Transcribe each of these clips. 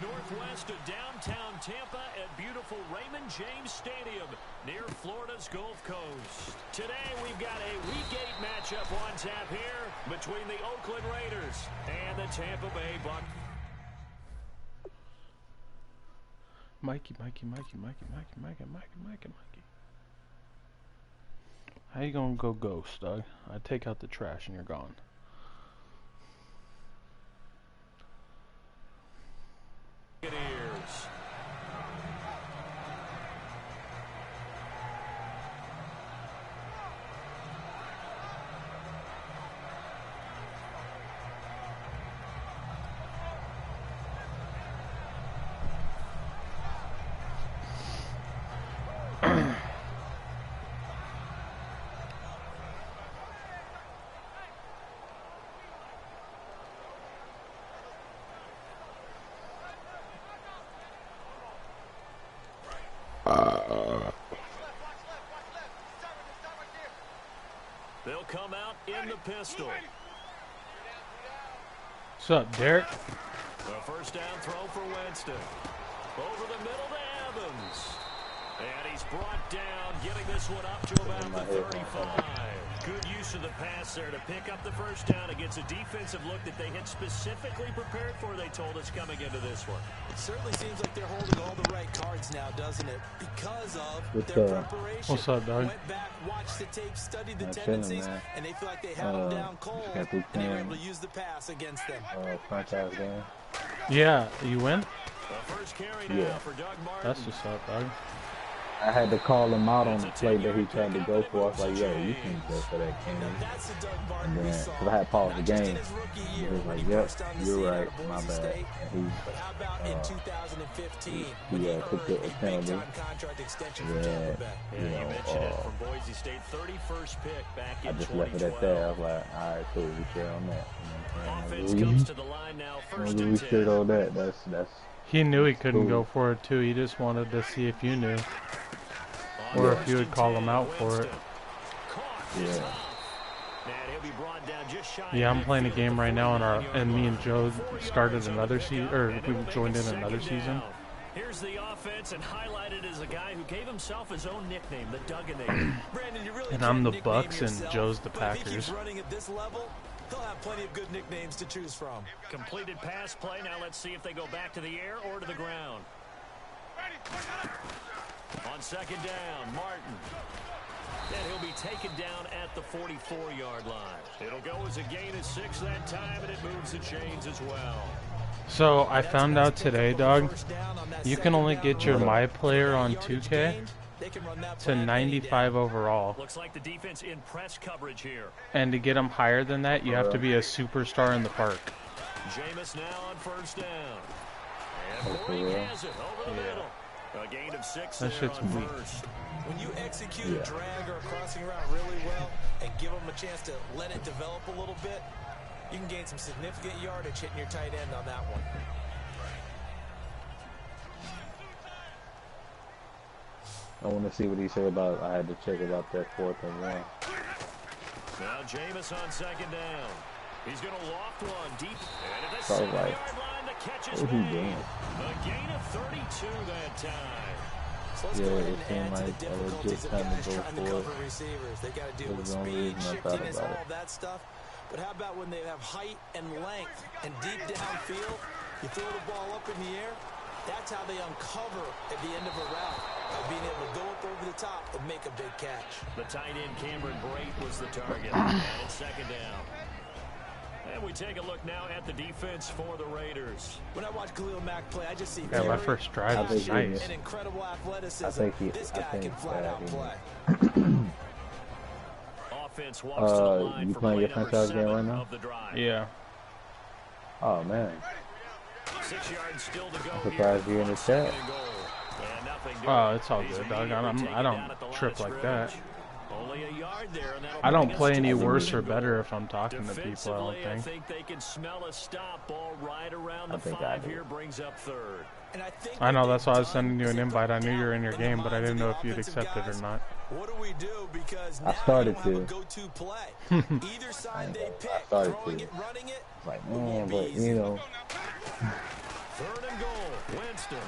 northwest of downtown Tampa at beautiful Raymond James Stadium near Florida's Gulf Coast. Today we've got a Week 8 matchup on tap here between the Oakland Raiders and the Tampa Bay Buccaneers. Mikey. How you gonna go ghost, Doug? I take out the trash and you're gone. They'll come out in the pistol. What's up, Derek? A first down throw for Winston. Over the middle to Evans. And he's brought down, getting this one up to about the 35. Good use of the pass there to pick up the first down against a defensive look that they had specifically prepared for, they told us, coming into this one. It certainly seems like they're holding all the right cards now, doesn't it? Because of their preparation. What's up, Doug? Went back, watched the tape, studied the tendencies, and they feel like they had them down cold, and they were able to use the pass against them. Franchise game. Yeah, you win? The first carry now for Doug Martin. That's what's up, Doug. I had to call him out on the play that he tried to go for. I was like, yo, you can't go for that, can you? And then, because I had paused the game, he was like, yep, you're right, my bad. And he took the penalty. I just left it at that. I was like, all right, cool, we share on that. Offense comes to the line now, first and 10. We shared on that. That's. He knew he couldn't go for it too. He just wanted to see if you knew, or if you would call him out for it. Yeah, I'm playing a game right now, and me and Joe started another season, or we joined in another season. Here's the offense, and highlighted as a guy who gave himself his own nickname, the Dugganator. And I'm the Bucks, and Joe's the Packers. He'll have plenty of good nicknames to choose from. Completed pass play. Now let's see if they go back to the air or to the ground. On second down, Martin. And he'll be taken down at the 44-yard line. It'll go as a gain of 6 that time, and it moves the chains as well. So I found out today, dog, you can only get your My Player on 2K to 95 overall. Looks like the defense in press coverage here. And to get them higher than that, you have to be a superstar in the park. Jameis now on first down. And Boyd has it over the middle. A gain of 6 that shit's weak. When you execute a drag or a crossing route really well and give them a chance to let it develop a little bit, you can gain some significant yardage hitting your tight end on that one. I want to see what he said about. I had to check about that 4th and 1. Now Jameis on second down. He's going to loft one deep. And at the so 7-yard line, the catch is made. A gain of 32 that time. So let's go ahead and add to the difficulties of guys trying to cover receivers. They got to deal with speed, shiftiness, all of that stuff. But how about when they have height and length and deep downfield, you throw the ball up in the air, that's how they uncover at the end of a route, by being able to go up over the top and make a big catch. The tight end Cameron Brate was the target, and it's second down. And we take a look now at the defense for the Raiders. When I watch Khalil Mack play, I just see my first drive is nice. And incredible athleticism. I think this guy can flat out play. Offense walks to the line you for playing play your number franchise game 7 right now? of the drive. Yeah. Oh man. 6 yards still to go. I'm surprised you're in the chat. Oh, it's all good, dog. I don't trip like that. Only a yard there, and I don't play any worse or better if I'm talking to people, I don't I think. think they can smell a stop ball right around the I think 5 I here, brings up third. And I think I know, that's why I was sending you an invite. I knew you were in your game, but I didn't know if you'd accept it or not. What do we do? Because I started now we don't to. have a go-to play. Either side they pick, throwing it, running it. Like, man, but you know. Third and goal, Winston.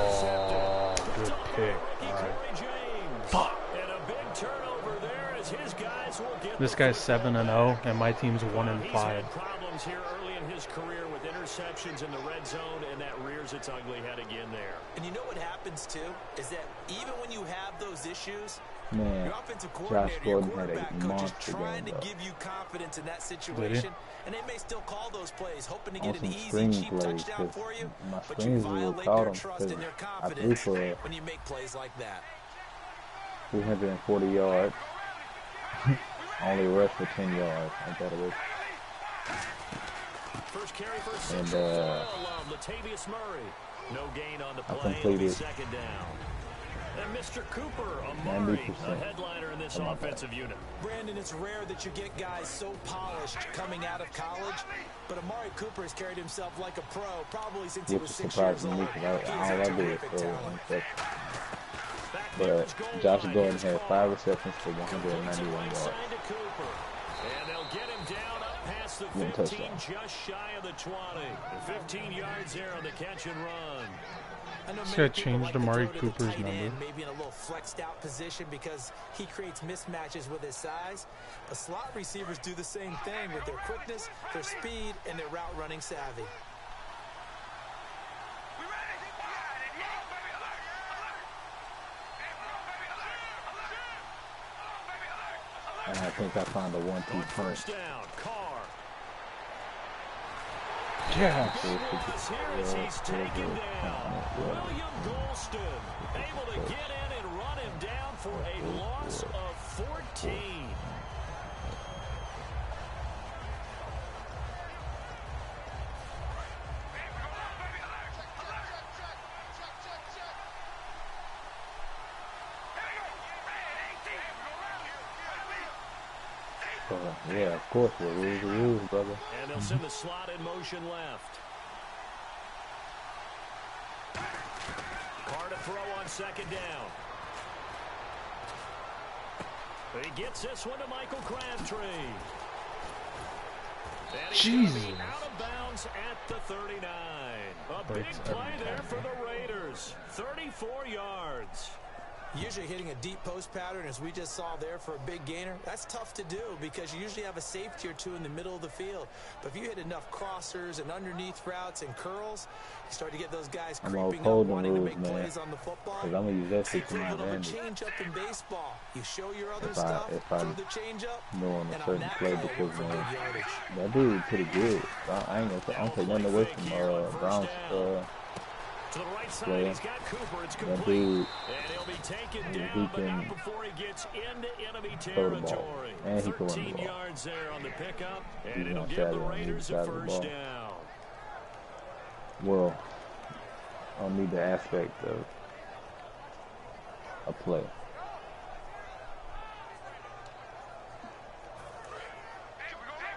Oh, good pick. Fuck. And a big turnover there as his guys will get This guy's 7-0, and my team's 1-5. He's had problems here early in his career with interceptions in the red zone, and that rears its ugly head again there. And you know what happens too is that even when you have those issues, Man, your offensive Josh coordinator, your Gordon had quarterback a coach is monster trying game, to though. give you confidence in that situation, and they may still call those plays, hoping to On get an some easy, screen cheap plays, touchdown 'cause for you, my but you screens will violate call their them, trust 'cause and their I threw confidence for when you make plays like that. 340 yards. Only rushed for 10 yards. I thought it was. First carry for And Latavius Murray. No gain on the I play. completed Second down. And Mr. Cooper, Amari, 90% a headliner in this offensive unit. Brandon, it's rare that you get guys so polished coming out of college, but Amari Cooper has carried himself like a pro probably since he which was is 6 years surprising to me old. because all He's I a do is terrific throw talent. interceptions. Back near his But goal Josh line, Gordon here's had Call. 5 receptions for Completes it 191 right yards. side to Cooper. And they'll get him down up past the One 15, touchdown. just shy of the 20. 15 yards there on the catch and run. I know Should many have people changed like to Amari throw to the Cooper's tight end, number. maybe in a little flexed out position because he creates mismatches with his size. But slot receivers do the same thing with their quickness, their speed, and their route running savvy. And I think I found a 1-2 On punch. first down, Carr. Yeah. Ross here as he's taken down. William Golston able to get in and run him down for a loss of 14. Yeah, of course, we'll lose the rules, brother. And they'll send the slot in motion left. Carr to throw on second down. He gets this one to Michael Crabtree. And he's gonna Jesus. be out of bounds at the 39. A big Breaks play every there time, for the Raiders. 34 yards. Usually hitting a deep post pattern, as we just saw there, for a big gainer, that's tough to do because you usually have a safety or two in the middle of the field. But if you hit enough crossers and underneath routes and curls, you start to get those guys I'm creeping gonna up, uphold the wanting to rules, make man. plays on the football. Because I'm going to use that Take shit to a my little bit of advantage. change up in baseball. You show your other If I- stuff, if I throw the change up, know on a and on certain that play play, because look for good yardage. that dude pretty good. I ain't gonna. I'm taking nothing away from Brown's To the right side, player. he's got Cooper. It's That complete. dude, And he'll be taken he down, but not can before he gets into enemy throw the ball. territory. And he can run the 13 ball. yards there on the pickup, He's and it'll on give the Saturday on Raiders either a side of the first ball. down. well, on neither aspect of a play.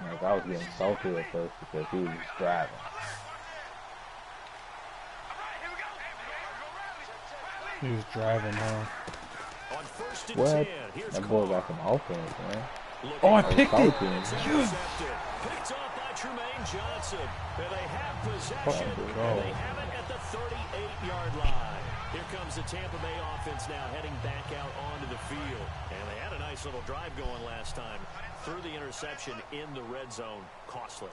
Like, I was getting salty at first because he was driving. He was driving, huh? On first and What? 10, here's That boy Carr. got some offense, man. Looking Oh, I for picked it! It's intercepted. Picked off by Tremaine Johnson. And they have possession. Oh, bro. And they have it at the 38-yard line. Here comes the Tampa Bay offense now heading back out onto the field. And they had a nice little drive going last time. Through the interception in the red zone. Costly.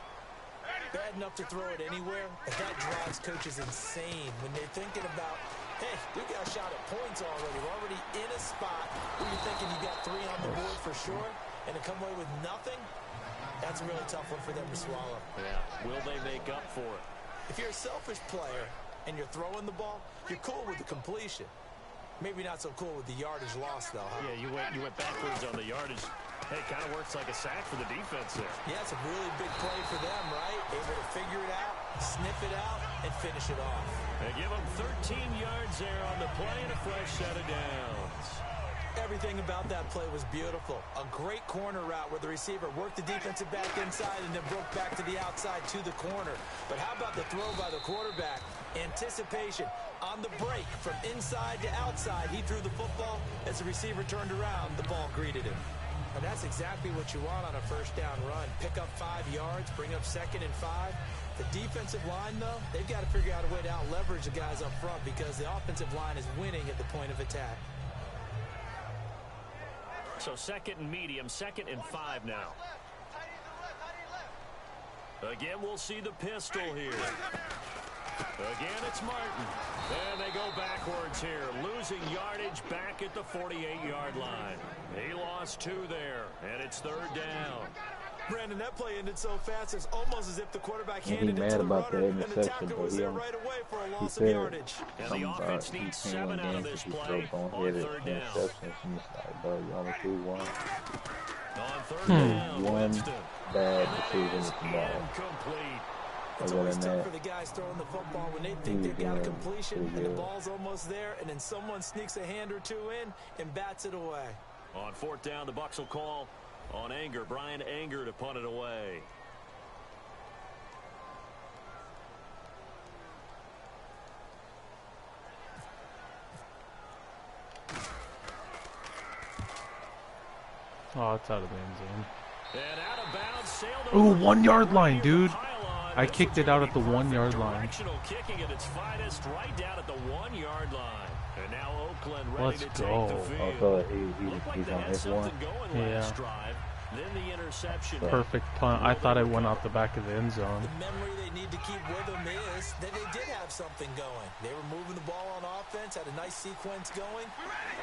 Bad enough to throw it anywhere, but that drives coaches insane when they're thinking about, hey, we got a shot at points already. We're already in a spot where you're thinking you got 3 on the board for sure, and to come away with nothing, that's a really tough one for them to swallow. Yeah, will they make up for it? If you're a selfish player and you're throwing the ball, you're cool with the completion. Maybe not so cool with the yardage loss, though, huh? Yeah, you went backwards on the yardage. Hey, it kind of works like a sack for the defense there. Yeah, it's a really big play for them, right? Able to figure it out, sniff it out, and finish it off. They give them 13 yards there on the play and a fresh set of downs. Everything about that play was beautiful. A great corner route where the receiver worked the defensive back inside and then broke back to the outside to the corner. But how about the throw by the quarterback? Anticipation on the break from inside to outside. He threw the football. As the receiver turned around, the ball greeted him. And that's exactly what you want on a first down run. Pick up 5 yards, bring up 2nd and 5. The defensive line, though, they've got to figure out a way to out-leverage the guys up front because the offensive line is winning at the point of attack. So 2nd and medium, 2nd and 5 now. Again, we'll see the pistol here. Again, it's Martin. And they go backwards here, losing yardage back at the 48-yard line. He lost 2 there, and it's 3rd down. Brandon, that play ended so fast, it's almost as if the quarterback He handed it mad to the about runner, the and the interception, tackle but was he there right away for a loss of said yardage. And something the about offense he needs can't 7 win out of games this if you play throw on boneheaded 3rd down. interceptions. And it's like, bro, you only threw one. On 3rd down, One Winston. bad decision with the ball. Incomplete. It's Other always than tough that, for the guys throwing the football when they think they've got a completion and the ball's almost there, and then someone sneaks a hand or 2 in and bats it away. On 4th down, the Bucs will call on Anger. Brian Anger to punt it away. Oh, it's out of the end zone. And out of bounds, sailed Ooh, over 1 yard line, the dude. pylon. I This kicked one's it out gonna at the be 1 yard perfect line. Directional kicking at its finest, right down at the 1 yard line. And now Oakland ready Let's to go. take the field. also Looked like he's they on had his one. something going Yeah. last drive. Then the interception. Perfect punt. I thought it went out the back of the end zone. The memory they need to keep with them is that they did have something going. They were moving the ball on offense, had a nice sequence going.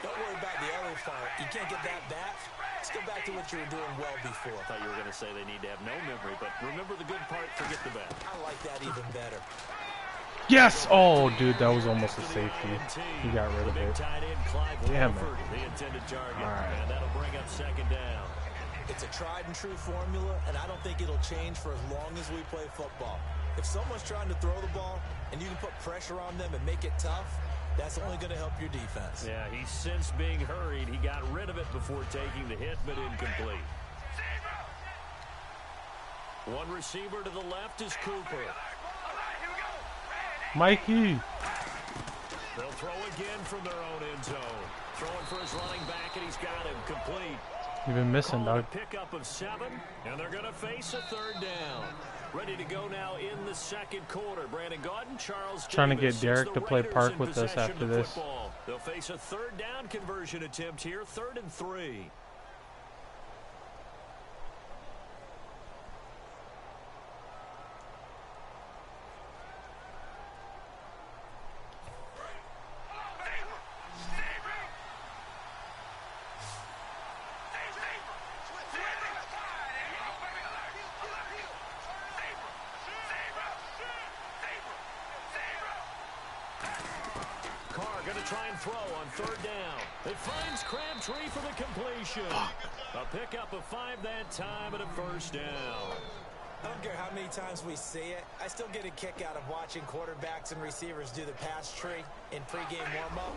Don't worry about the other part. You can't get that back. Let's go back to what you were doing well before. I thought you were going to say they need to have no memory, but remember the good part, forget the bad. I like that even better. Yes! Oh, dude, that was almost a safety. He got rid of The big it. tight end, Clive Damn it. Walford, the intended target. All right. And that'll bring up 2nd down. It's a tried and true formula, and I don't think it'll change for as long as we play football. If someone's trying to throw the ball and you can put pressure on them and make it tough, that's only going to help your defense. Yeah, he's since being hurried. He got rid of it before taking the hit, but incomplete. One receiver to the left is Cooper. Mikey! They'll throw again from their own end zone. Throwing for his running back, and he's got him complete. You've been missing, Calling dog. a pickup of 7, and they're going to face a 3rd down. Ready to go now in the 2nd quarter. Brandon Gaudin, Charles Trying to Davis. get Derek It's to the play Raiders park in with us possession after of the this. football. They'll face a 3rd down conversion attempt here, 3rd and 3. Going to try and throw on 3rd down. It finds Crabtree for the completion. A pickup of 5 that time and a 1st down. I don't care how many times we see it. I still get a kick out of watching quarterbacks and receivers do the pass tree in pregame warm-up.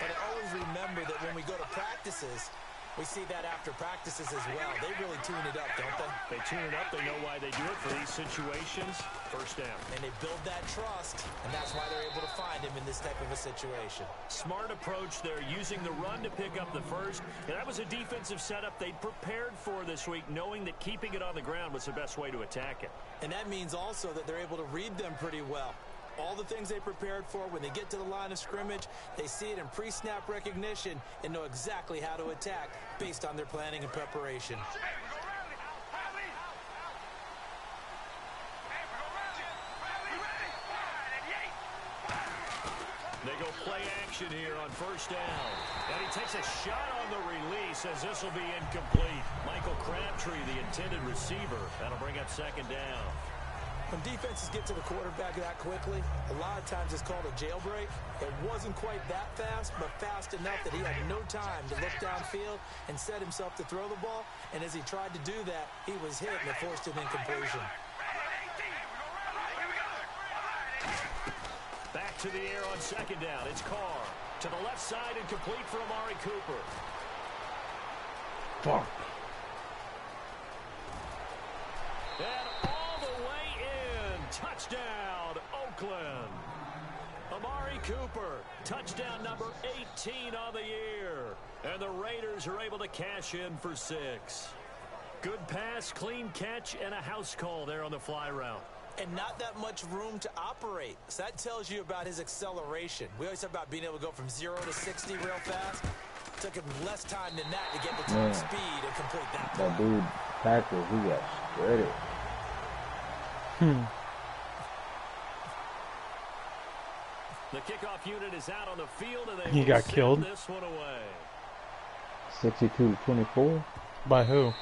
But I always remember that when we go to practices, we see that after practices as well. They really tune it up, don't they? They tune it up. They know why they do it for these situations. 1st down. And they build that trust, and that's why they're able to find him in this type of a situation. Smart approach there, using the run to pick up the 1st. And that was a defensive setup they'd prepared for this week, knowing that keeping it on the ground was the best way to attack it. And that means also that they're able to read them pretty well. All the things they prepared for, when they get to the line of scrimmage, they see it in pre-snap recognition and know exactly how to attack based on their planning and preparation. They go play action here on first down. And he takes a shot on the release as this will be incomplete. Michael Crabtree, the intended receiver. That'll bring up second down. When defenses get to the quarterback that quickly, a lot of times it's called a jailbreak. It wasn't quite that fast, but fast enough that he had no time to look downfield and set himself to throw the ball. And as he tried to do that, he was hit and it forced an incompletion. Back to the air on second down. It's Carr. To the left side and complete for Amari Cooper. Fuck. And all the way in. Touchdown, Oakland. Amari Cooper, touchdown number 18 on the year. And the Raiders are able to cash in for 6. Good pass, clean catch, and a house call there on the fly route. And not that much room to operate. So that tells you about his acceleration. We always talk about being able to go from 0 to 60 real fast. It took him less time than that to get the top speed and complete that play. That dude, Patrick, he got shredded. The kickoff unit is out on the field, and He got killed. This one away. 62-24. By who?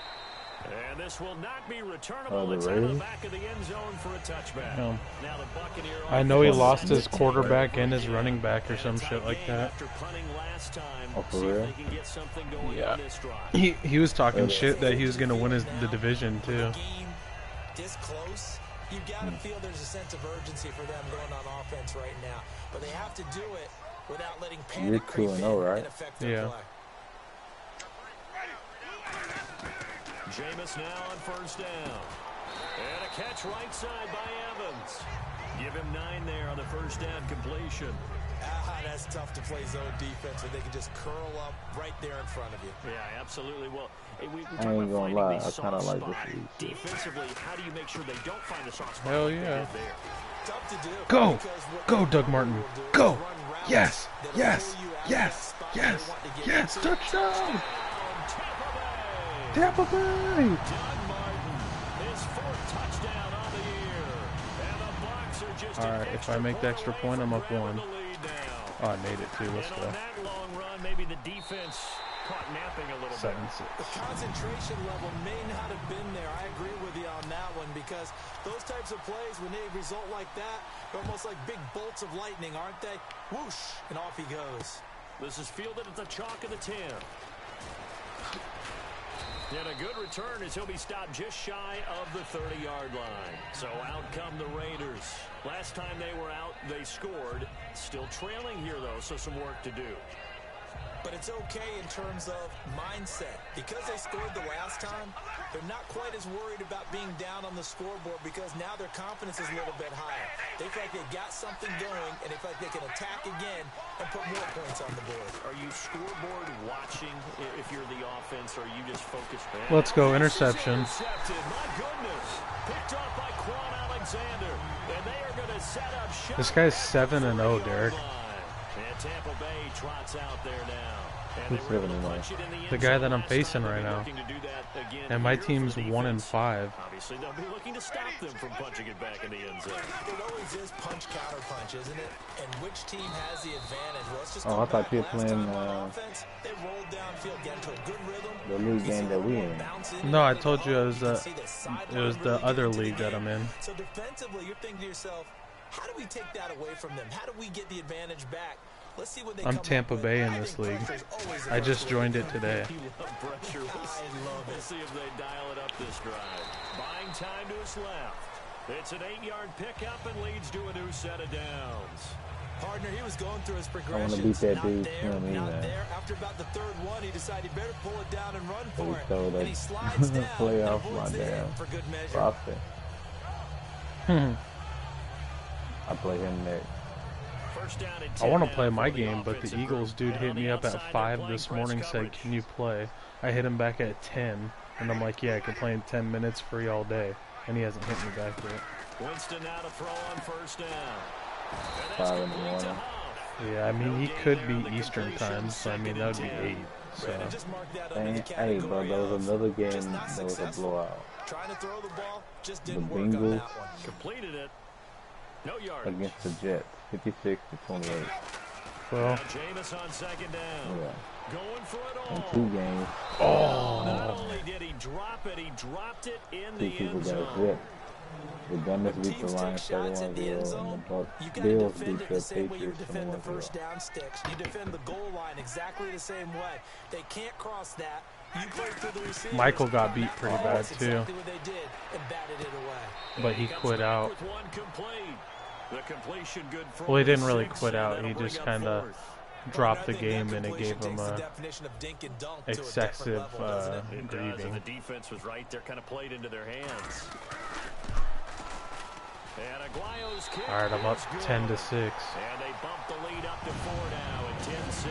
And this will not be returnable. It's out of the back of the end zone for a touchback. No. Now the Buccaneer I know he lost his quarterback and his running back or some shit like that. After punting last time, Oh, for see real? if they can get something going Yeah. on this drive. He was talking shit that he was gonna win the division too. Game this close, you got to feel there's a sense of urgency for them going on offense right now. But they have to do it without letting panic creep in 2-0, right? and affect their Yeah. play. Jameis now on first down. And a catch right side by Evans. Give him 9 there on the first down completion. That's tough to play zone defense when they can just curl up right there in front of you. Yeah, absolutely. Well, we I ain't gonna lie, I kind of like this league. Defensively, how do you make sure they don't find the soft spot? Hell like they yeah. did there? Tough to do. Go! Because what Go, they Doug will Martin. do is Go! run routes Yes! that'll Yes! pull you out of Yes! that spot Yes! they want to get Yes! into. Touchdown! Tampa Bay. Tampa Bay! Doug Martin, his 4th touchdown on the year. And the Bucs are just All an right, if extra I make the extra away point, I'm from up grabbing 1. the lead now. Oh, I made it too. Let's And go. on that long run, maybe the defense caught napping a little bit. 7-6. The concentration level may not have been there. I agree with you on that one because those types of plays, when they result like that, they're almost like big bolts of lightning, aren't they? Whoosh, and off he goes. This is fielded at the chalk of the 10. And a good return as he'll be stopped just shy of the 30-yard line. So out come the Raiders. Last time they were out, they scored. Still trailing here, though, so some work to do. But it's okay in terms of mindset. Because they scored the last time, they're not quite as worried about being down on the scoreboard because now their confidence is a little bit higher. They feel like they've got something going, and they feel like they can attack again and put more points on the board. Are you scoreboard watching if you're the offense, or are you just focused? Let's go, interception. Intercepted. My goodness. Picked off by Quan Alexander. And they are going to set up shop. This guy's 7-0, Derek. And Tampa Bay trots out there now. Who's 7-0? The guy that I'm facing right now. And my team's 1-5. Obviously, they'll be looking to stop them from punching it back in the end zone. It always is punch counter punch, isn't it? And which team has the advantage? Well, let's just Oh, go I thought back. you were Last playing, time on offense, they rolled downfield, get into a good rhythm. The league game that we in. No, I told you it was the other league that I'm in. So defensively, you're thinking to yourself, how do we take that away from them? How do we get the advantage back? Let's see what they I'm come Tampa up Bay with. in I this think league. pressure's always the I first just word. joined it today. You love pressure. We'll see if they dial it up this drive. Buying time to his left. It's an 8-yard pickup and leads to a new set of downs. Partner, he was going through his I progressions. want to beat that Not dude. there, Feel me, not man. there. After about the third one, he decided he better pull it down and run So for he it. throw And that he slides down play and off my avoids the hit damn for good measure. roster. I play him next. First down and I want 10 to play now my for the game, but the offensive Eagles group. dude And hit on me the up at outside, 5 they're this playing morning, press said, coverage. can you play? I hit him back at 10, and I'm like, yeah, I can play in 10 minutes free all day. And he hasn't hit me back yet. Winston now to throw on first down. 5 in the morning. Yeah, I mean, he could be Eastern time, so I mean, that would be 8. So. And, hey, bro, there was another game that was a blowout. The Bengals completed it. No yard against the Jets, 56-28. Well, Jameis on second down. Yeah. Going for it all. In 2 games. Not only did he drop it, he dropped it in the end zone. The Gunners beat the Lions 31-0, and the Bills beat the Patriots 21-0. You defend the goal line exactly the same way. They can't cross that. You play through the receivers. Michael got beat pretty bad too. Exactly what they did and batted it away. But he quit out. Well, he didn't really quit out. He just kind of dropped the game, and it gave him a excessive grieving. The defense was right there, kind of played into their hands. All right, I'm up 10-6. And they bump the lead up to 4 now at 10-6.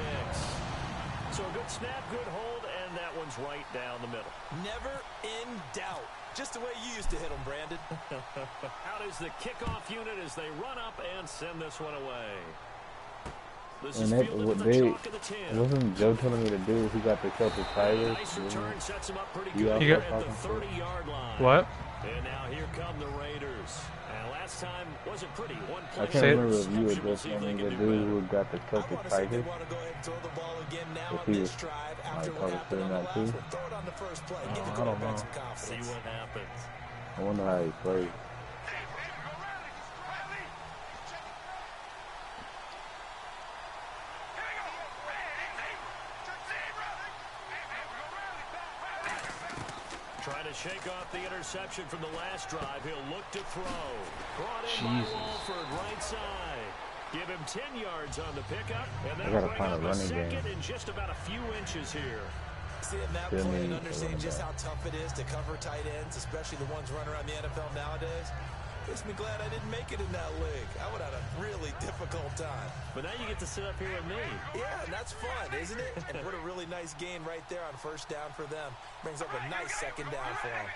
So a good snap, good hold, and that one's right down the middle. Never in doubt. Just the way you used to hit them, Brandon. Out is the kickoff unit as they run up and send this one away. This is fielded at the chalk of the 10. Wasn't Joe telling me to do? He got the Celtic Tigers. Nice return sets him up pretty You good got at the 30-yard line. What? And now here come the Raiders. And last time wasn't pretty. One play. I can't remember if you were just telling me the dude who got the Celtic Tigers. If he was like talking that too. I don't know. See what happens. I wonder how he plays. Trying to shake off the interception from the last drive. He'll look to throw. Brought in by Walford, right side. Give him 10 yards on the pickup. And then gotta find a running game. In just about a few inches here. Seeing that play and understanding just how tough it is to cover tight ends, especially the ones running around the NFL nowadays, makes me glad I didn't make it in that league. I would have had a really difficult time. But now you get to sit up here with me. Yeah, and that's fun, isn't it? And what a really nice gain right there on first down for them. Brings up a nice second down for them.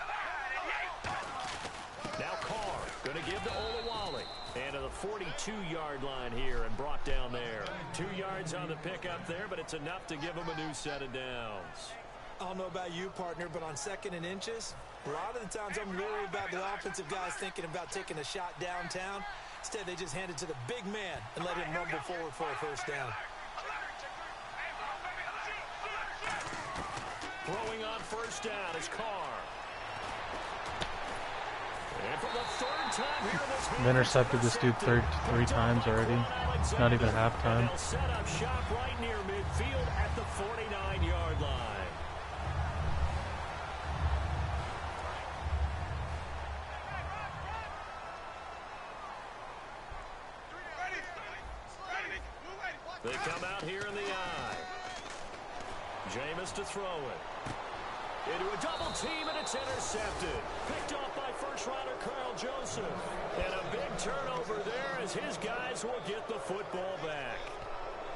Now Carr going to give to Olawale. And to the 42-yard line here and brought down there. 2 yards on the pickup there, but it's enough to give him a new set of downs. I don't know about you, partner, but on second and inches, a lot of the times I'm worried about the offensive guys thinking about taking a shot downtown. Instead, they just hand it to the big man and let him rumble forward for a first down. Throwing on first down is Carr. And for the third time here in this I've intercepted this dude three times already. Not even halftime. They'll set up shop right near midfield at the 49-yard line. They come out here in the eye. Jameis to throw it. Into a double team, and it's intercepted. Picked off by first-rounder Carl Joseph. And a big turnover there as his guys will get the football back.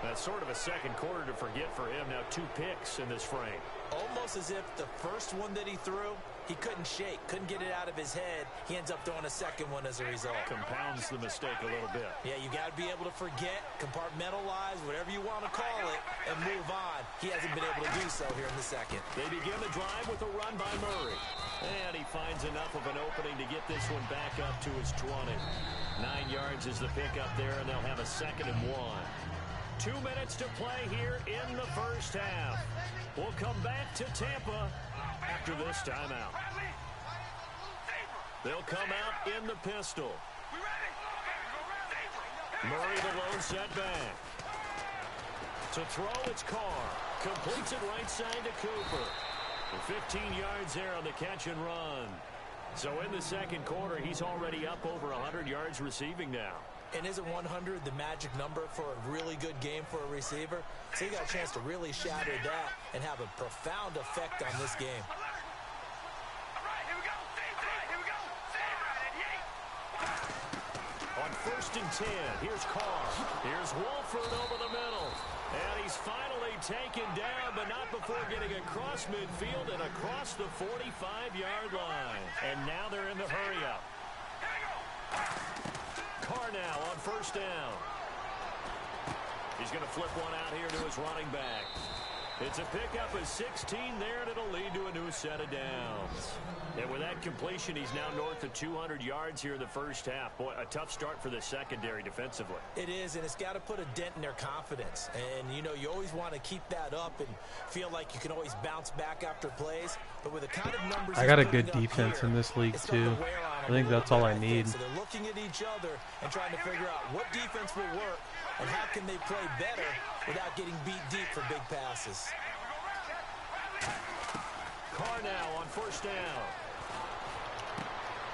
That's sort of a second quarter to forget for him. Now 2 picks in this frame. Almost as if the first one that he threw, he couldn't shake, couldn't get it out of his head. He ends up throwing a second one as a result. Compounds the mistake a little bit. Yeah, you got to be able to forget, compartmentalize, whatever you want to call it, and move on. He hasn't been able to do so here in the second. They begin the drive with a run by Murray. And he finds enough of an opening to get this one back up to his 20. 9 yards is the pickup there, and they'll have a 2nd and 1. 2 minutes to play here in the first half. We'll come back to Tampa after this timeout. They'll come out in the pistol. Murray the lone setback. To throw, it's Carr. Completes it right side to Cooper. 15 yards there on the catch and run. So in the second quarter, he's already up over 100 yards receiving now. And isn't 100 the magic number for a really good game for a receiver? So he got a chance to really shatter that and have a profound effect on this game. On 1st and 10, here's Carr. Here's Walford over the middle. And he's finally taken down, but not before getting across midfield and across the 45-yard line. And now they're in the hurry-up. Carr Carr now on first down. He's going to flip one out here to his running back. It's a pickup of 16 there, and it'll lead to a new set of downs. And with that completion, he's now north of 200 yards here in the first half. Boy, a tough start for the secondary defensively. It is, and it's got to put a dent in their confidence. And, you know, you always want to keep that up and feel like you can always bounce back after plays. But with the kind of numbers I got a good defense in this league, too. I think that's all I need. So they're looking at each other and trying to figure out what defense will work and how can they play better without getting beat deep for big passes. Carr now on first down.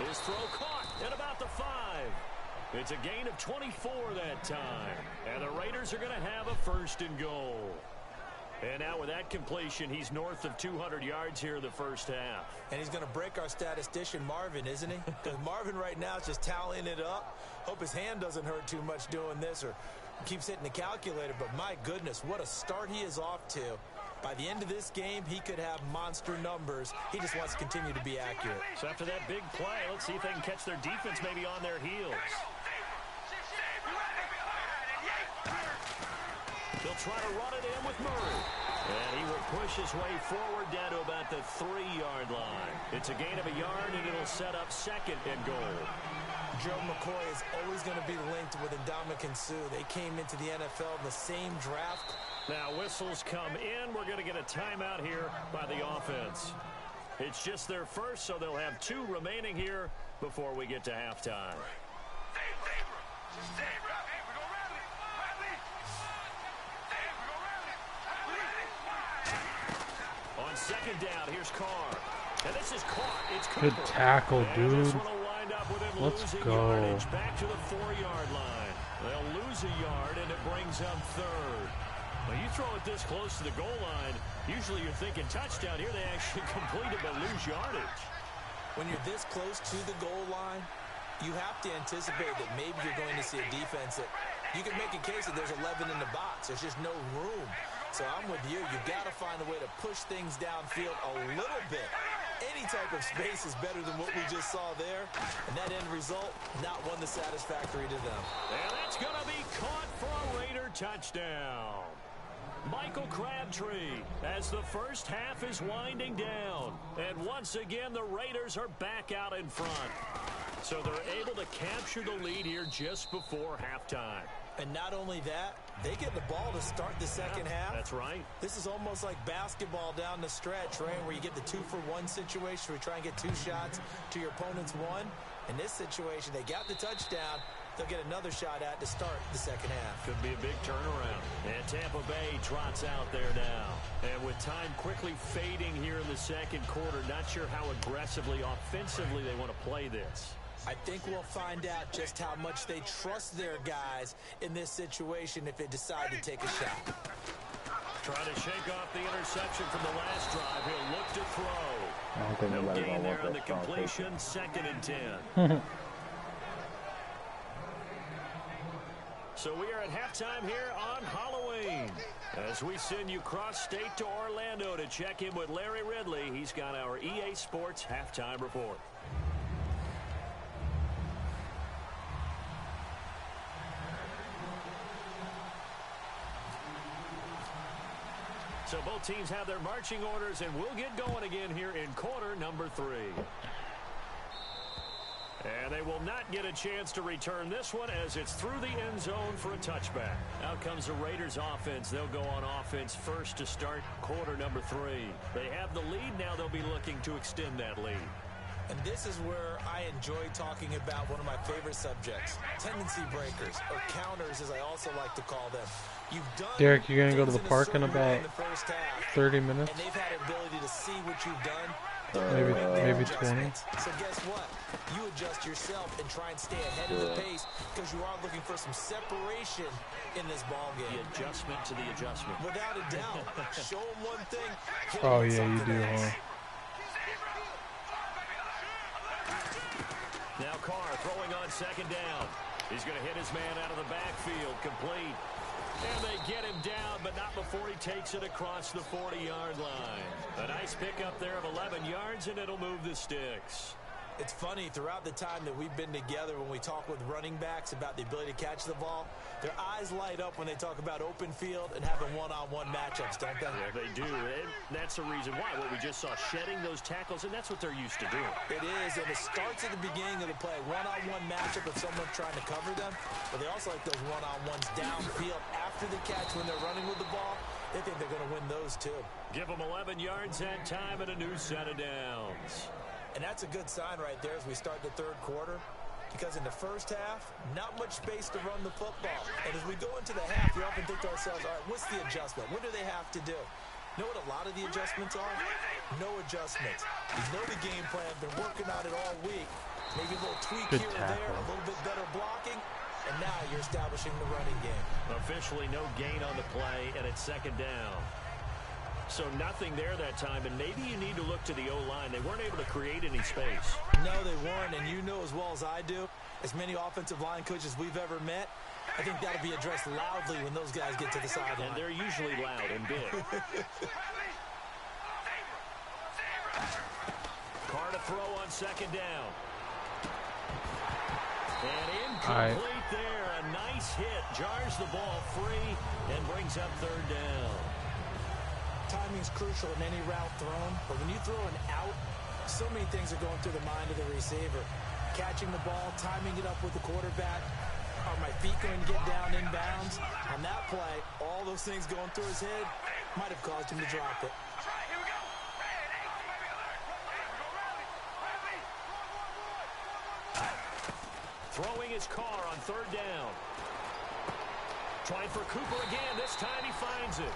His throw caught at about the 5. It's a gain of 24 that time. And the Raiders are going to have a first and goal. And now with that completion, he's north of 200 yards here in the first half. And he's going to break our statistician, Marvin, isn't he? Because Marvin right now is just tallying it up. Hope his hand doesn't hurt too much doing this or keeps hitting the calculator. But my goodness, what a start he is off to. By the end of this game, he could have monster numbers. He just wants to continue to be accurate. So after that big play, let's see if they can catch their defense maybe on their heels. He'll try to run it in with Murray. And he will push his way forward down to about the 3-yard line. It's a gain of a yard, and it'll set up second and goal. Joe McCoy is always going to be linked with Ndamukong Suh. They came into the NFL in the same draft. Now whistles come in. We're going to get a timeout here by the offense. It's just their first, so they'll have 2 remaining here before we get to halftime. On second down, here's Carr. And this is caught. It's Good tackle, dude. Let's go. Back to the 4-yard line. They'll lose a yard, and it brings up third. When you throw it this close to the goal line, usually you're thinking touchdown. Here they actually complete it but lose yardage. When you're this close to the goal line, you have to anticipate that maybe you're going to see a defense that you can make a case that there's 11 in the box. There's just no room. So I'm with you. You've got to find a way to push things downfield a little bit. Any type of space is better than what we just saw there. And that end result, not one that's satisfactory to them. And that's going to be caught for a Raider touchdown. Michael Crabtree as the first half is winding down. And once again, the Raiders are back out in front. So they're able to capture the lead here just before halftime. And not only that, they get the ball to start the second half. That's right. This is almost like basketball down the stretch, right, where you get the 2-for-1 situation where you try and get 2 shots to your opponent's 1. In this situation, they got the touchdown. They'll get another shot at to start the second half. Could be a big turnaround. And Tampa Bay trots out there now. And with time quickly fading here in the second quarter, not sure how aggressively, offensively they want to play this. I think we'll find out just how much they trust their guys in this situation if they decide to take a shot. Trying to shake off the interception from the last drive. He'll look to throw. I don't think No nobody's gain gonna there want on the that strong completion. safety. 2nd and 10. So we are at halftime here on Halloween as we send you cross-state to Orlando to check in with Larry Ridley. He's got our EA Sports halftime report. So both teams have their marching orders, and we'll get going again here in quarter number 3. And they will not get a chance to return this one as it's through the end zone for a touchback. Out comes the Raiders offense. They'll go on offense first to start quarter number 3. They have the lead. Now they'll be looking to extend that lead. And this is where I enjoy talking about one of my favorite subjects, tendency breakers, or counters as I also like to call them. You've done Derek, you're going to go to the park in in about the first half, 30 minutes? and they've had an ability to see what you've done. Maybe 20. So guess what? You adjust yourself and try and stay ahead of the pace because you are looking for some separation in this ball game. The adjustment to the adjustment. Without a doubt. Show them one thing. hit Oh, them with yeah, you something do, else. huh? Now Carr throwing on second down. He's going to hit his man out of the backfield. Complete. And they get him down, but not before he takes it across the 40-yard line. A nice pickup there of 11 yards, and it'll move the sticks. It's funny, throughout the time that we've been together, when we talk with running backs about the ability to catch the ball, their eyes light up when they talk about open field and having one-on-one matchups, don't they? Yeah, they do. And that's the reason why. What we just saw, shedding those tackles, and that's what they're used to doing. It is, and it starts at the beginning of the play. One-on-one matchup if someone's trying to cover them, but they also like those one-on-ones downfield after the catch when they're running with the ball. They think they're going to win those, too. Give them 11 yards and time and a new set of downs. And that's a good sign right there as we start the third quarter, because in the first half, not much space to run the football. And as we go into the half, we often think to ourselves, all right, what's the adjustment? What do they have to do? Know what a lot of the adjustments are? No adjustments. You know the game plan, been working on it all week. Maybe a little tweak here or there, a little bit better blocking, and now you're establishing the running game. Officially no gain on the play, and it's second down. So nothing there that time, and maybe you need to look to the O-line. They weren't able to create any space. No, they weren't, and you know as well as I do, as many offensive line coaches we've ever met, I think that'll be addressed loudly when those guys get to the sideline. And they're usually loud and big. Carr to throw on second down. And incomplete there. A nice hit. Jars the ball free and brings up third down. Timing's crucial in any route thrown, but when you throw an out, so many things are going through the mind of the receiver. Catching the ball, timing it up with the quarterback. Are my feet going to get down in bounds? On that play, all those things going through his head might have caused him to drop it. Throwing his Carr on third down. Trying for Cooper again. This time he finds it.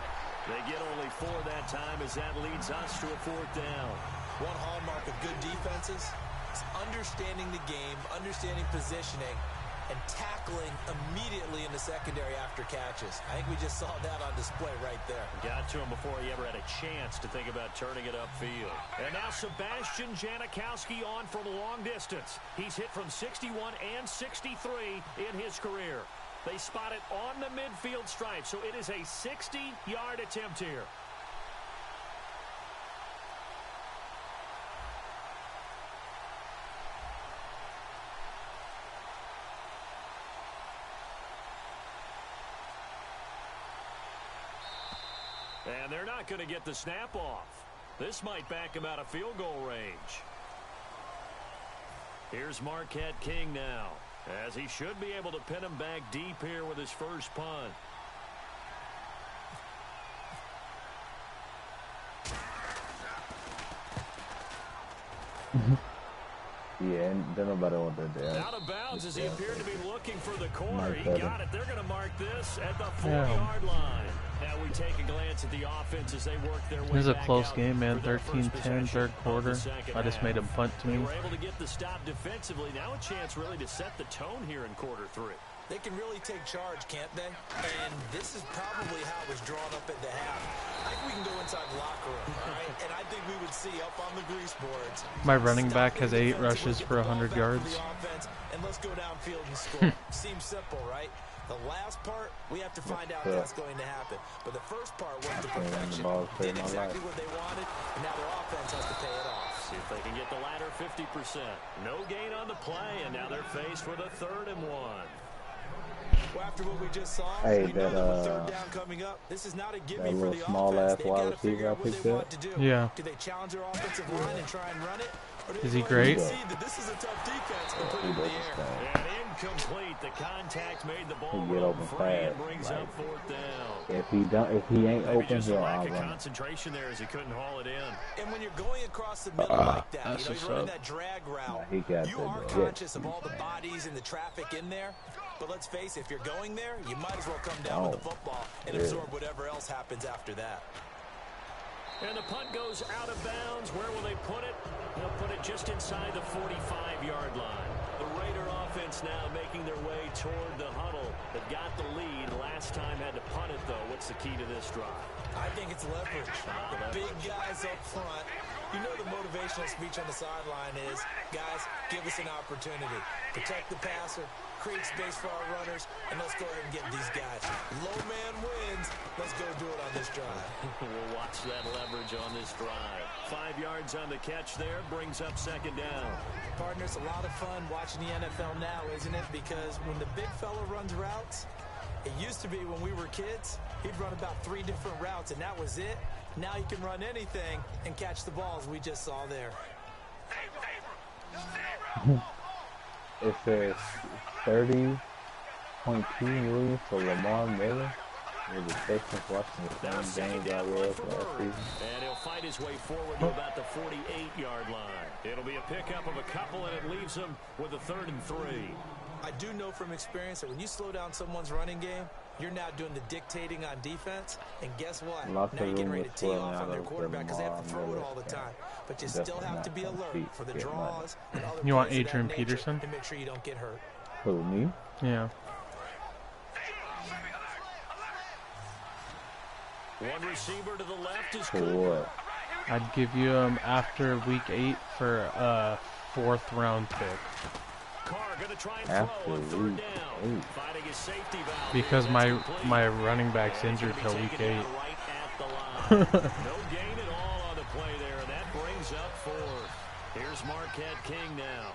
They get only 4 that time as that leads us to a fourth down. One hallmark of good defenses is understanding the game, understanding positioning, and tackling immediately in the secondary after catches. I think we just saw that on display right there. Got to him before he ever had a chance to think about turning it upfield. And now Sebastian Janikowski on from long distance. He's hit from 61 and 63 in his career. They spot it on the midfield stripe, so it is a 60-yard attempt here. And they're not going to get the snap off. This might back him out of field goal range. Here's Marquette King now, as he should be able to pin him back deep here with his first punt. Yeah, and then nobody wanted that. Out of bounds as he appeared to be looking for the corner. He got it. They're going to mark this at the 4-yard line. Now we take a glance at the offense as they work their way. This is a close game, man. 13-10, third quarter. I just made him punt to me. They were able to get the stop defensively. Now a chance really to set the tone here in quarter 3. They can really take charge, can't they? And this is probably how it was drawn up at the half. I think we can go inside the locker room, all right? And I think we would see up on the grease boards. My running back has 8 rushes for 100 yards. And let's go downfield and score. Seems simple, right? The last part, we have to find out if that's going to happen. But the first part was the perfection. Did exactly what they wanted, and now their offense has to pay it off. See if they can get the latter 50%. No gain on the play, and now they're faced with a 3rd and 1. Well, after what we just saw, hey, we know that with third down coming up, this is not a gimme for the small offense. Ass They've got to figure out what they want to do. Yeah. Do they challenge their offensive line and try and run it? Or do Is they he great? See that this is a tough defense and put it in the air. And incomplete. The contact made the ball get open free and fast. brings up 4th down. If he ain't Maybe open, just a he'll lack of outrun. concentration there as he couldn't haul it in. And when you're going across the middle like that, you know, you're running that drag route, he got you are conscious of all the bodies and the traffic in there. But let's face it, if you're going there, you might as well come down with the football and absorb whatever else happens after that. And the punt goes out of bounds. Where will they put it? They'll put it just inside the 45-yard line. The Raider offense now making their way toward the huddle. They've got the lead. Last time had to punt it, though. What's the key to this drive? I think it's leverage. The big guys up front You know the motivational speech on the sideline is, guys, give us an opportunity. Protect the passer, create space for our runners, and let's go ahead and get these guys. Low man wins. Let's go do it on this drive. We'll watch that leverage on this drive. 5 yards on the catch there, brings up second down. Partner, it's a lot of fun watching the NFL now, isn't it? Because when the big fella runs routes, it used to be when we were kids, he'd run about 3 different routes, and that was it. Now he can run anything and catch the balls we just saw there. It says 30.2 million for Lamar Miller. With the Texans watching the same games I was last season. And he'll fight his way forward to about the 48-yard line. It'll be a pickup of a couple, and it leaves him with a 3rd and 3. I do know from experience that when you slow down someone's running game, you're now doing the dictating on defense. And guess what? Now you're getting ready to tee off on their quarterback because they have to throw it all the time. But you still have to be alert for the draws. And other you want plays of Adrian that nature Peterson? to make sure you don't get hurt. Who, me? Yeah. One receiver to the left is For Cooper. what? I'd give you him after week 8 for a 4th round pick. Carr gonna try and After throw on 3rd week down. 8. Finding his safety valve. Because That's my complete. running back's And he's injured gonna till be week taken 8. down right at the line. No gain at all on the play there. That brings up 4th. Here's Marquette King now,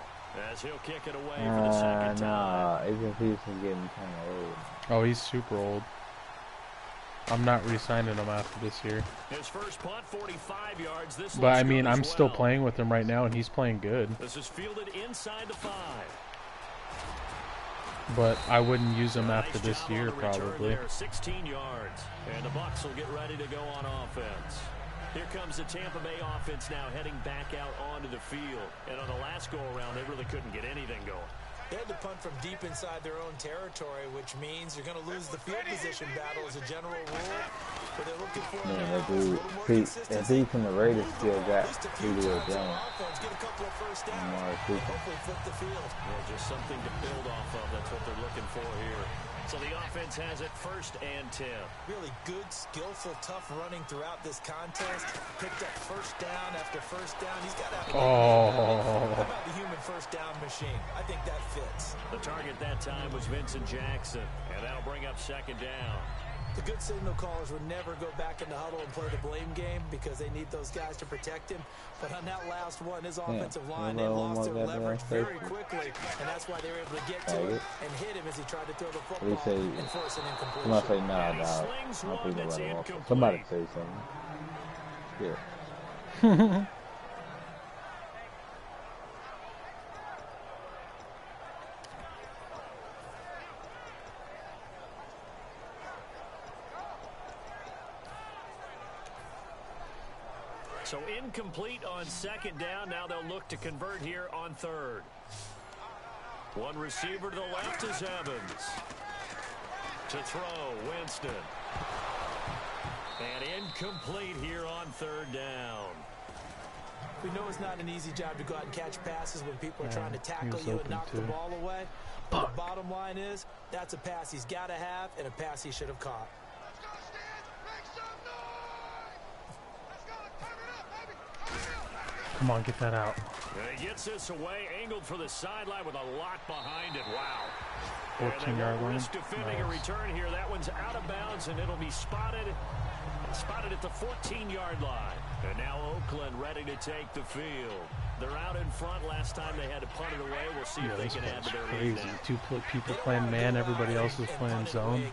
as he'll kick it away for the second time. Nah, Adrian Peterson getting kind of old. Oh, he's super old. I'm not re-signing him after this year. His first punt, 45 yards. This But I looks mean, good I'm as still well. playing with him right now, and he's playing good. This is fielded inside the 5. But I wouldn't use him after Nice this job year, on the return probably. there, 16 yards. And the Bucs will get ready to go on offense. Here comes the Tampa Bay offense now heading back out onto the field. And on the last go-around, they really couldn't get anything going. They had to punt from deep inside their own territory, which means you're going to lose the field position battle as a general rule. But they're looking for Man, now that a dude, little more Pete, consistency. and he from the Raiders still got At least a few Julio times on Jones. offense, get a couple of first downs, Amari and Cooper. hopefully flip the field. Yeah, just something to build off of. That's what they're looking for here. So the offense has it 1st and 10. Really good, skillful, tough running throughout this contest. Picked up first down after first down. He's got to have How about the human first down machine? I think that fits. The target that time was Vincent Jackson, and that'll bring up second down. The good signal callers would never go back in the huddle and play the blame game because they need those guys to protect him. But on that last one, his offensive line, they lost their leverage very quickly, and that's why they were able to get to it and hit him as he tried to throw the football and force an incompletion. Somebody say, nah, And he dog. slings I don't one think that's nobody wants it. incomplete. Somebody say something. Yeah. So incomplete on second down. Now they'll look to convert here on 3rd. One receiver to the left is Evans. To throw, Winston. And incomplete here on 3rd down. We know it's not an easy job to go out and catch passes when people are trying to tackle you and knock the ball away. But the bottom line is, that's a pass he's got to have and a pass he should have caught. Come on, get that out. And he gets this away, angled for the sideline with a lot behind it. Wow. 14-yard line. Risk defending a return here. That one's out of bounds, and it'll be spotted at the 14-yard line. And now Oakland ready to take the field. They're out in front. Last time they had to punt it away. We'll see if they can add to their lead Crazy. now. Two people playing man, everybody else is playing zone.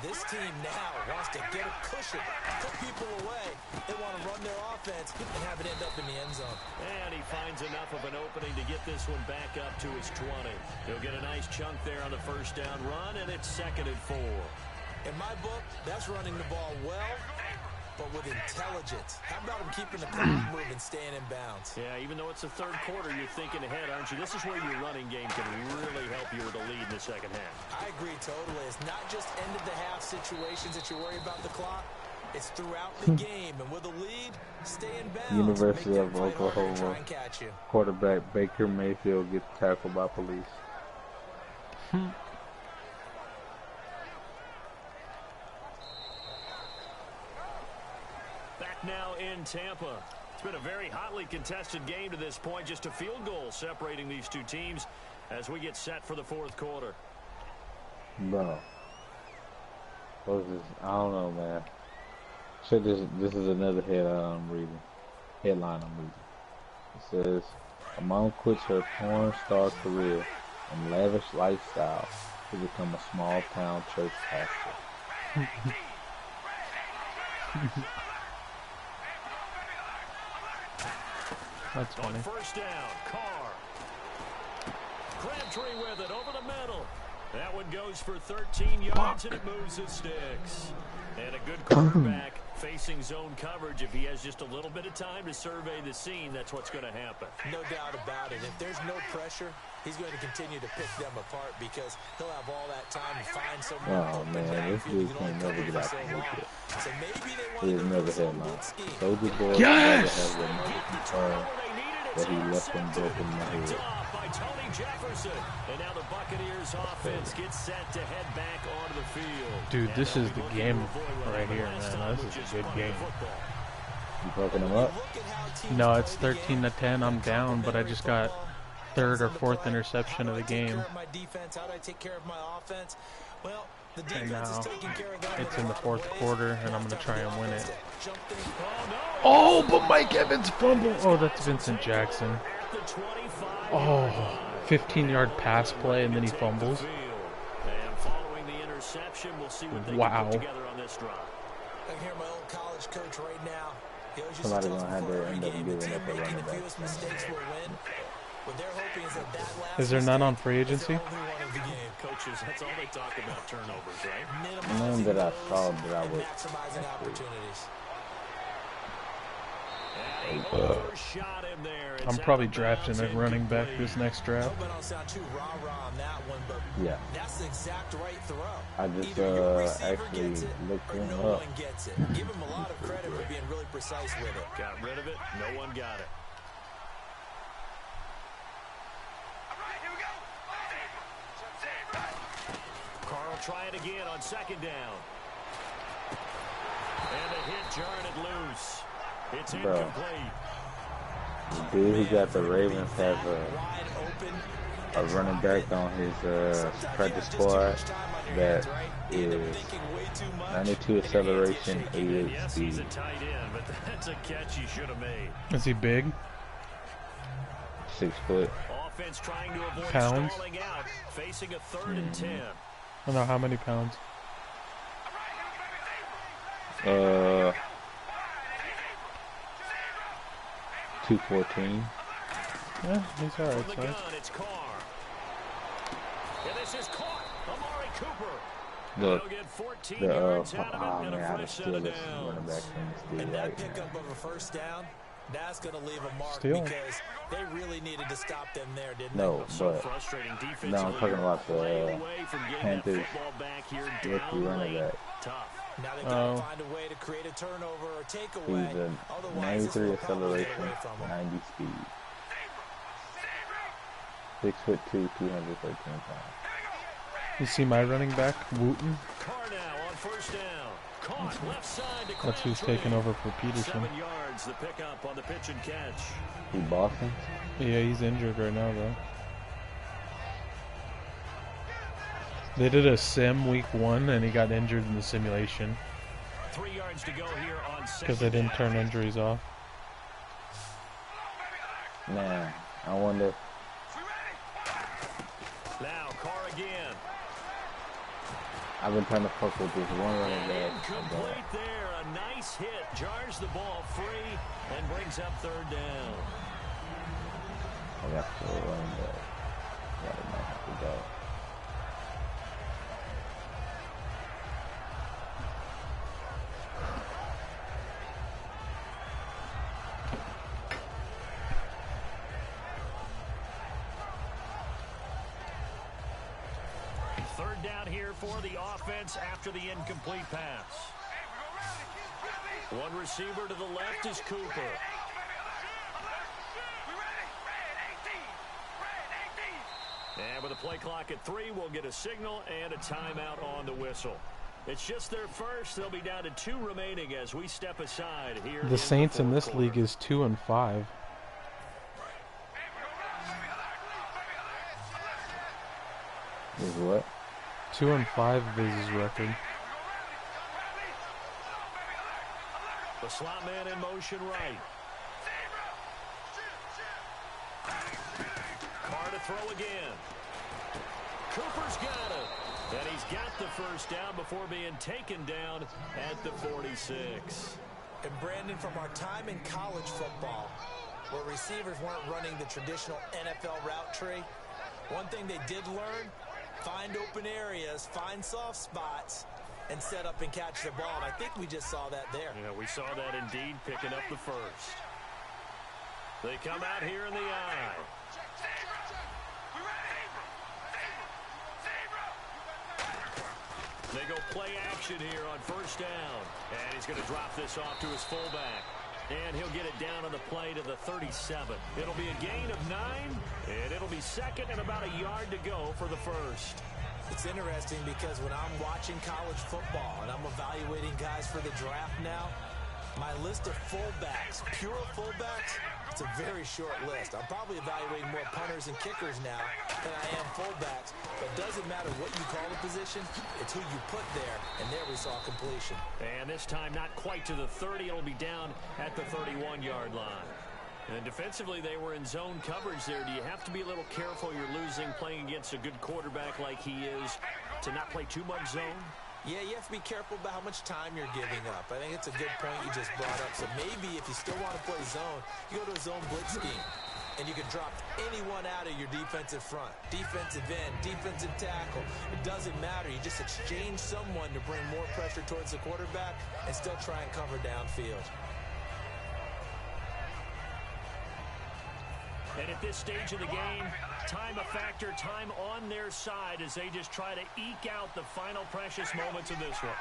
This team now wants to get a cushion, put people away. They want to run their offense and have it end up in the end zone. And he finds enough of an opening to get this one back up to his 20. He'll get a nice chunk there on the first down run, and it's 2nd and 4. In my book, that's running the ball well, but with intelligence. How about him keeping the clock moving, staying in bounds? Yeah, even though it's the 3rd quarter, you're thinking ahead, aren't you? This is where your running game can really help you with a lead in the second half. I agree totally. It's not just end-of-the-half situations that you worry about the clock. It's throughout the game. And with a lead, stay in bounds. University Make of them fight harder to Oklahoma try and catch you. quarterback Baker Mayfield gets tackled by police. Back now in Tampa. It's been a very hotly contested game to this point. Just a field goal separating these two teams as we get set for the fourth quarter. Bro. What is this? I don't know, man. Shit, this is another headline I'm reading. It says, a mom quits her porn star career and lavish lifestyle to become a small town church pastor. That's funny. On first down, Carr. Crabtree with it over the middle. That one goes for 13 yards and it moves his sticks. And a good quarterback facing zone coverage. If he has just a little bit of time to survey the scene, that's what's going to happen. No doubt about it. If there's no pressure, he's going to continue to pick them apart because he'll have all that time to find someone. Oh man, this dude can never get out the wicket. So maybe they want to never had mine. Soldier Boy Yes! has that he left him broken in the head. By Tony Jefferson. And now the Buccaneers offense gets set to head back onto the field. Dude, this is the game right here, man. This is a good game. You fucking him up? No, it's 13-10. I'm down, but I just got third or fourth interception of the game. And now it's in the fourth quarter, and I'm going to try and win it. Oh, but Mike Evans fumbled. Oh, that's Vincent Jackson. Oh, 15-yard pass play, and then he fumbles. Wow. Somebody's going to have to end up giving up a running back. Is there none on free agency? Coaches, that's all they talk about, turnovers, right? None that I saw that I would. I'm probably drafting a running back this next draft. Yeah. I just actually looked him up. Give him a lot of credit for being really precise with it. Got rid of it. No one got it. Carl try it again on second down. And a hit jarred it loose. It's incomplete. The dude who got the Ravens have a running back on his practice squad that is 92 acceleration, 88 Yes, speed. he's a tight end, but that's a catch he should have made. Is he big? 6 foot. Offense trying to avoid Pounds? stalling out, facing a 3rd and 10. I don't know how many pounds. 214. Yeah, he's alright, From the size. gun, it's Carr. And this is caught. Amari Cooper. Look, He'll get 14 the yards out of it and man, a I fresh set steal of this running downs. back from the steal And that right pickup now. of a first down, that's going to leave a mark Steal. because they really needed to stop them there, didn't No, So but frustrating defensively. no, I'm talking about Playing the away from getting that Panthers football back here rookie down running late. back. Tough. they? Now they've got to find a way to create a turnover or takeaway. He's a Otherwise, this 93 will probably get acceleration, away from them. 90 speed. 6'2", 213 pounds. You see my running back, Wooten? Carr now on first down. Caught left side to That's who's Crabtree. taking over for Peterson. 7 yards, the pickup on the pitch and catch. He Boston? Yeah, he's injured right now, though. They did a sim week 1, and he got injured in the simulation 3 yards to go here on because they didn't turn injuries off. Man, I wonder. Now Carr again. I've been trying to fuck with this one running back. Incomplete there. A nice hit. Jars the ball free and brings up 3rd down. I got to running back. Yeah, I might have to go. Third down here for the offense after the incomplete pass. One receiver to the left is Cooper. And with a play clock at 3, we'll get a signal and a timeout on the whistle. It's just their first. They'll be down to 2 remaining as we step aside here. The Saints in this quarter. league is 2-5. Is what? 2-5 is his record. The slot man in motion right. Carr to throw again. Cooper's got it. And he's got the first down before being taken down at the 46. And Brandon, from our time in college football, where receivers weren't running the traditional NFL route tree, one thing they did learn, find open areas, find soft spots, and set up and catch the ball. And I think we just saw that there. Yeah, we saw that indeed, picking up the first. They come out here in the eye. They go play action here on first down. And he's going to drop this off to his fullback. And he'll get it down on the play to the 37. It'll be a gain of 9, and it'll be second and about a yard to go for the first. It's interesting because when I'm watching college football and I'm evaluating guys for the draft now, my list of fullbacks, pure fullbacks, it's a very short list. I'm probably evaluating more punters and kickers now than I am fullbacks. But it doesn't matter what you call the position, it's who you put there. And there we saw completion. And this time not quite to the 30. It'll be down at the 31-yard line. And defensively, they were in zone coverage there. Do you have to be a little careful? You're losing playing against a good quarterback like he is to not play too much zone? Yeah, you have to be careful about how much time you're giving up. I think it's a good point you just brought up. So maybe if you still want to play zone, you go to a zone blitz scheme. And you can drop anyone out of your defensive front. Defensive end, defensive tackle. It doesn't matter. You just exchange someone to bring more pressure towards the quarterback and still try and cover downfield. And at this stage of the game, time a factor, time on their side as they just try to eke out the final precious moments of this one.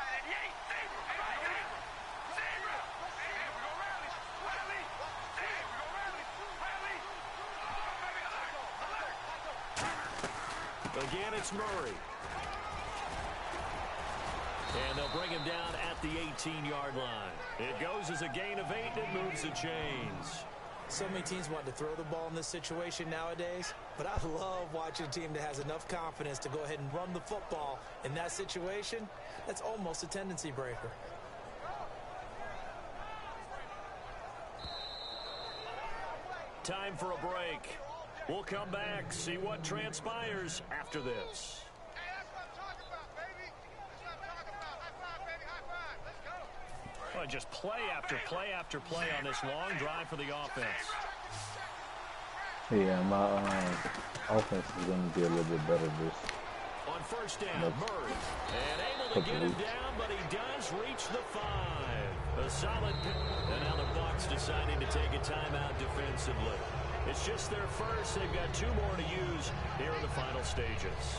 Again, it's Murray. And they'll bring him down at the 18-yard line. It goes as a gain of 8, and it moves the chains. So many teams want to throw the ball in this situation nowadays, but I love watching a team that has enough confidence to go ahead and run the football in that situation. That's almost a tendency breaker. Time for a break. We'll come back, see what transpires after this. Well, just play after play after play on this long drive for the offense. Yeah, my offense is going to be a little bit better this. On first down, Murray. And able to get him down, but he does reach the 5. A solid pick. And now the Bucs deciding to take a timeout defensively. It's just their first. They've got 2 more to use here in the final stages.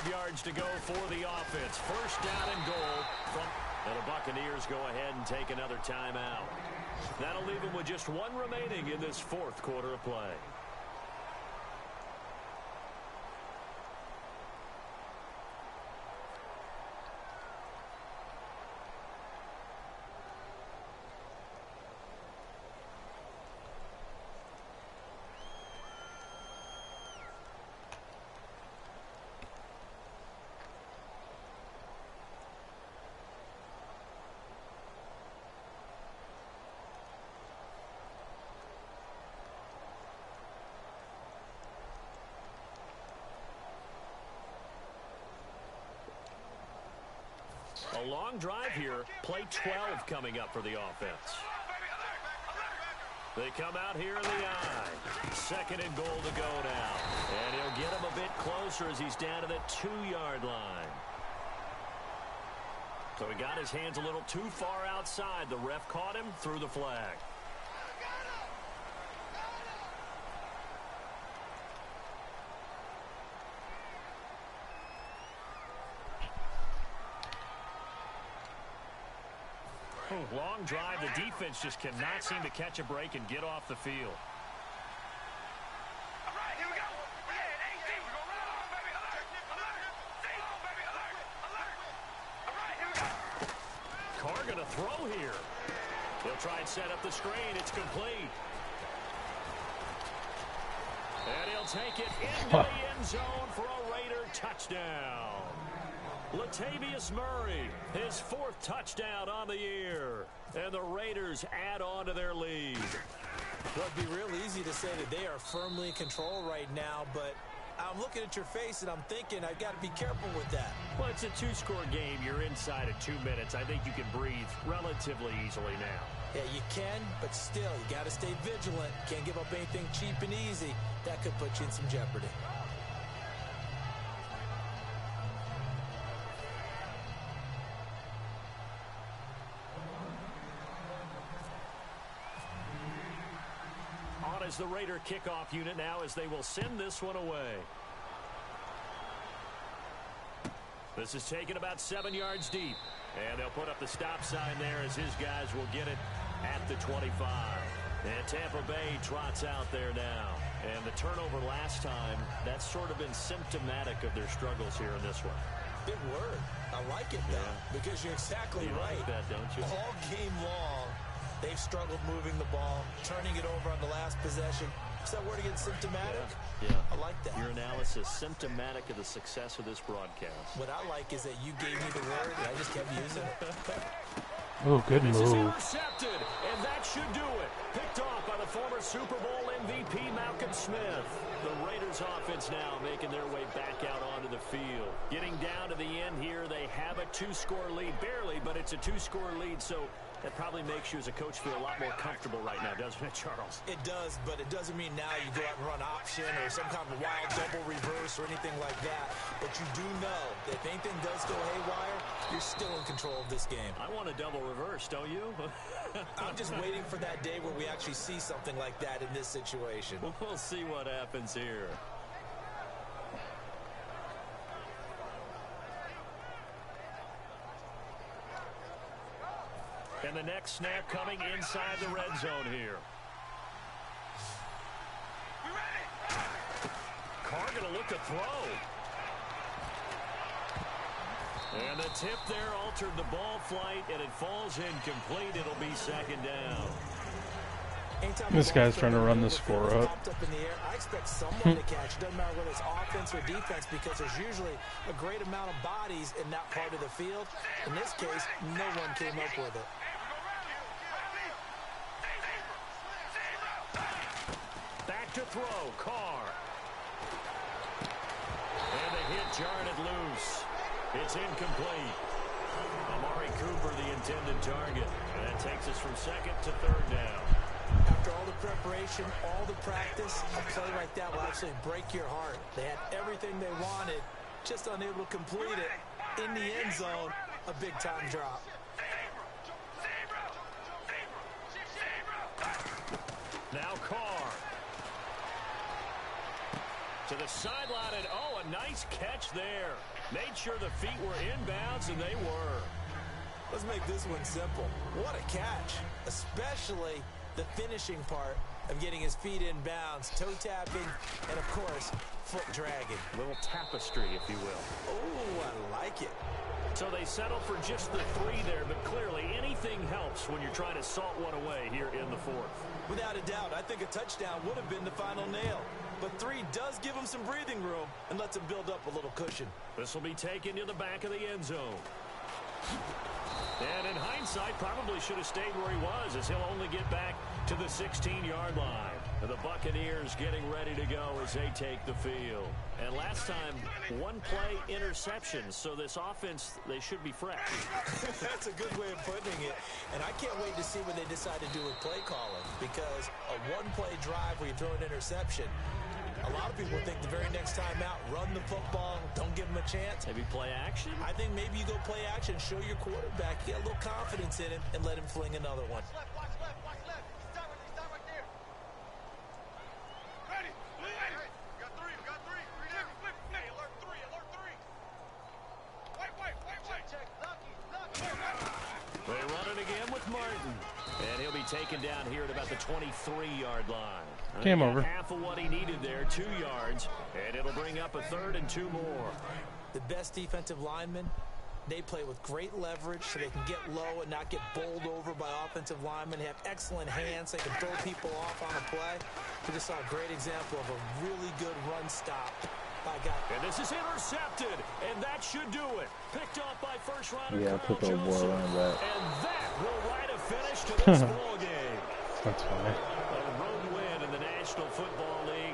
Yards to go for the offense. First down and goal. And the Buccaneers go ahead and take another timeout. That'll leave them with just 1 remaining in this 4th quarter of play. A long drive here. Play 12 coming up for the offense. They come out here in the eye. 2nd and goal to go now. And he'll get him a bit closer as he's down to the 2-yard line. So he got his hands a little too far outside. The ref caught him, threw the flag. Long drive. The defense just cannot seem to catch a break and get off the field. Carr going to throw here. He'll try and set up the screen. It's complete. And he'll take it into the end zone for a Raider touchdown. Latavius Murray, his 4th touchdown on the year. And the Raiders add on to their lead. Well, it'd be real easy to say that they are firmly in control right now, but I'm looking at your face and I'm thinking I've got to be careful with that. Well, it's a 2-score game. You're inside of 2 minutes. I think you can breathe relatively easily now. Yeah, you can, but still, you got to stay vigilant. Can't give up anything cheap and easy. That could put you in some jeopardy. On is the Raider kickoff unit now as they will send this one away. This is taken about 7 yards deep. And they'll put up the stop sign there as his guys will get it at the 25. And Tampa Bay trots out there now. And the turnover last time, that's sort of been symptomatic of their struggles here in this one. Big word. I like it, though, because you're exactly right. Like that, don't you? All game long, they've struggled moving the ball, turning it over on the last possession. Is that word again, symptomatic? Yeah. I like that. Your analysis, symptomatic of the success of this broadcast. What I like is that you gave me the word, and I just kept using it. Oh, good This is move. intercepted, and that should do it. Picked off by the former Super Bowl MVP, Malcolm Smith. The Raiders offense now making their way back out onto the field. Getting down to the end here, they have a 2-score lead. Barely, but it's a 2-score lead, so that probably makes you as a coach feel a lot more comfortable right now, doesn't it, Charles? It does, but it doesn't mean now you go out and run option or some kind of wild double reverse or anything like that. But you do know that if anything does go haywire, you're still in control of this game. I want a double reverse, don't you? I'm just waiting for that day where we actually see something like that in this situation. We'll see what happens here. And the next snap coming inside the red zone here. Carr going to look to throw. And the tip there altered the ball flight, and it falls incomplete. It'll be 2nd down. This guy's trying to run the score up. I expect someone to catch. It doesn't matter whether it's offense or defense because there's usually a great amount of bodies in that part of the field. In this case, no one came up with it. Back to throw, Carr. And the hit jarred it loose. It's incomplete. Amari Cooper, the intended target. And that takes us from 2nd to 3rd down. After all the preparation, all the practice, a play like that will actually break your heart. They had everything they wanted, just unable to complete it. In the end zone, a big-time drop. Now Carr. To the sideline, and oh, a nice catch there. Made sure the feet were inbounds, and they were. Let's make this one simple. What a catch, especially the finishing part of getting his feet in bounds, toe tapping, and of course, foot dragging. A little tapestry, if you will. Oh, I like it. So they settle for just the 3 there, but clearly anything helps when you're trying to salt one away here in the 4th. Without a doubt, I think a touchdown would have been the final nail. But 3 does give him some breathing room and lets him build up a little cushion. This will be taken to the back of the end zone. And in hindsight, probably should have stayed where he was, as he'll only get back to the 16-yard line. And the Buccaneers getting ready to go as they take the field. And last time, one play interception. So this offense, they should be fresh. That's a good way of putting it. And I can't wait to see what they decide to do with play calling. Because a one-play drive where you throw an interception, a lot of people think the very next time out, run the football, don't give him a chance. Maybe play action? I think maybe you go play action, show your quarterback, get a little confidence in him, and let him fling another one. They run it again with Martin. And he'll be taken down here at about the 23-yard line. Came over. Half of what he needed there, 2 yards. And it'll bring up a 3rd and 2 more. The best defensive linemen, they play with great leverage so they can get low and not get bowled over by offensive linemen. They have excellent hands. They can throw people off on a play. We just saw a great example of a really good run stop by a guy. And this is intercepted, and that should do it. Picked off by first rounder Yeah, I took over running back. And that will write a finish to this ball game. That's fine. A road win in the National Football League.